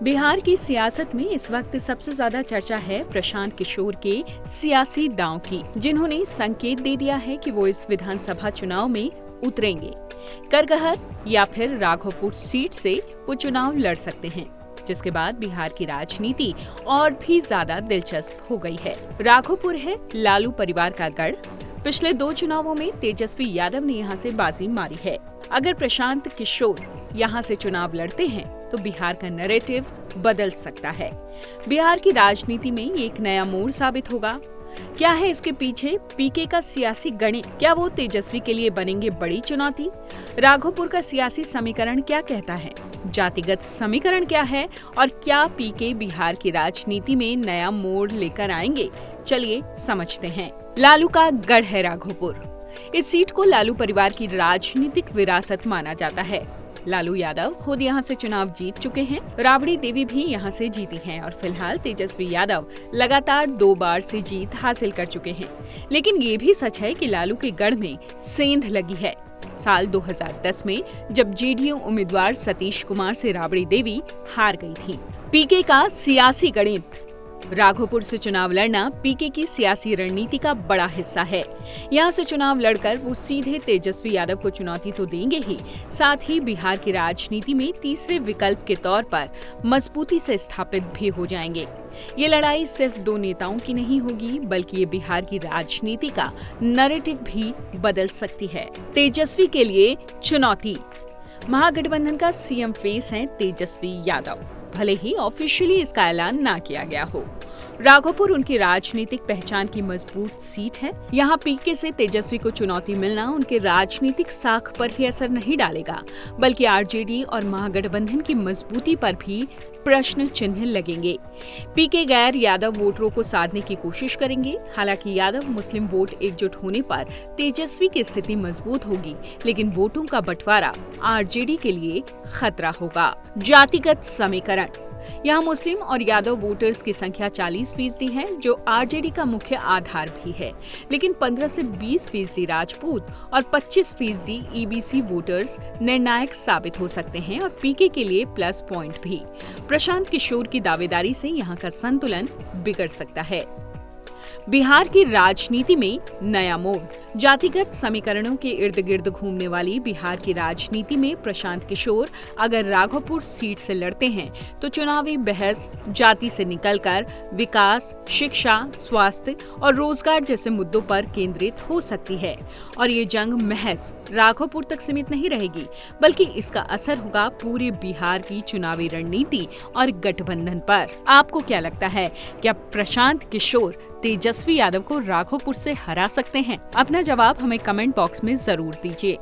बिहार की सियासत में इस वक्त सबसे ज्यादा चर्चा है प्रशांत किशोर के सियासी दांव की, जिन्होंने संकेत दे दिया है कि वो इस विधानसभा चुनाव में उतरेंगे। करगहर या फिर राघोपुर सीट से वो चुनाव लड़ सकते हैं, जिसके बाद बिहार की राजनीति और भी ज्यादा दिलचस्प हो गई है। राघोपुर है लालू परिवार का गढ़। पिछले 2 चुनावों में तेजस्वी यादव ने यहां से बाजी मारी है। अगर प्रशांत किशोर यहां से चुनाव लड़ते हैं तो बिहार का नैरेटिव बदल सकता है। बिहार की राजनीति में ये एक नया मोड़ साबित होगा। क्या है इसके पीछे पीके का सियासी गणित? क्या वो तेजस्वी के लिए बनेंगे बड़ी चुनौती? राघोपुर का सियासी समीकरण क्या कहता है? जातिगत समीकरण क्या है? और क्या पीके बिहार की राजनीति में नया मोड़ लेकर आएंगे? चलिए समझते हैं। लालू का गढ़ है राघोपुर। इस सीट को लालू परिवार की राजनीतिक विरासत माना जाता है। लालू यादव खुद यहां से चुनाव जीत चुके हैं। राबड़ी देवी भी यहां से जीती हैं और फिलहाल तेजस्वी यादव लगातार 2 बार से जीत हासिल कर चुके हैं। लेकिन ये भी सच है कि लालू के गढ़ में सेंध लगी है। साल 2010 में जब जेडीयू उम्मीदवार सतीश कुमार से राबड़ी देवी हार गई थी। पीके का सियासी गणित। राघोपुर से चुनाव लड़ना पीके की सियासी रणनीति का बड़ा हिस्सा है। यहां से चुनाव लड़कर वो सीधे तेजस्वी यादव को चुनौती तो देंगे ही, साथ ही बिहार की राजनीति में तीसरे विकल्प के तौर पर मजबूती से स्थापित भी हो जाएंगे। ये लड़ाई सिर्फ 2 नेताओं की नहीं होगी, बल्कि ये बिहार की राजनीति का नैरेटिव भी बदल सकती है। तेजस्वी के लिए चुनौती। महागठबंधन का सीएम फेस है तेजस्वी यादव, भले ही ऑफिशियली इसका ऐलान ना किया गया हो। राघोपुर उनकी राजनीतिक पहचान की मजबूत सीट है। यहाँ पीके से तेजस्वी को चुनौती मिलना उनके राजनीतिक साख पर ही असर नहीं डालेगा, बल्कि आरजेडी और महागठबंधन की मजबूती पर भी प्रश्न चिन्ह लगेंगे। पीके गैर यादव वोटरों को साधने की कोशिश करेंगे। हालांकि यादव मुस्लिम वोट एकजुट होने पर तेजस्वी की स्थिति मजबूत होगी, लेकिन वोटों का बंटवारा आरजेडी के लिए खतरा होगा। जातिगत समीकरण। यहाँ मुस्लिम और यादव वोटर्स की संख्या 40% है, जो आरजेडी का मुख्य आधार भी है। लेकिन 15 से 20% राजपूत और 25% ईबीसी वोटर्स निर्णायक साबित हो सकते हैं और पीके के लिए प्लस पॉइंट भी। प्रशांत किशोर की दावेदारी से यहाँ का संतुलन बिगड़ सकता है। बिहार की राजनीति में नया मोड़। जातिगत समीकरणों के इर्द गिर्द घूमने वाली बिहार की राजनीति में प्रशांत किशोर अगर राघोपुर सीट से लड़ते हैं तो चुनावी बहस जाति से निकलकर विकास, शिक्षा, स्वास्थ्य और रोजगार जैसे मुद्दों पर केंद्रित हो सकती है। और ये जंग महज राघोपुर तक सीमित नहीं रहेगी, बल्कि इसका असर होगा पूरे बिहार की चुनावी रणनीति और गठबंधन पर। आपको क्या लगता है, क्या प्रशांत किशोर तेजस्वी यादव को राघोपुर से हरा सकते हैं? अपना जवाब हमें कमेंट बॉक्स में जरूर दीजिए।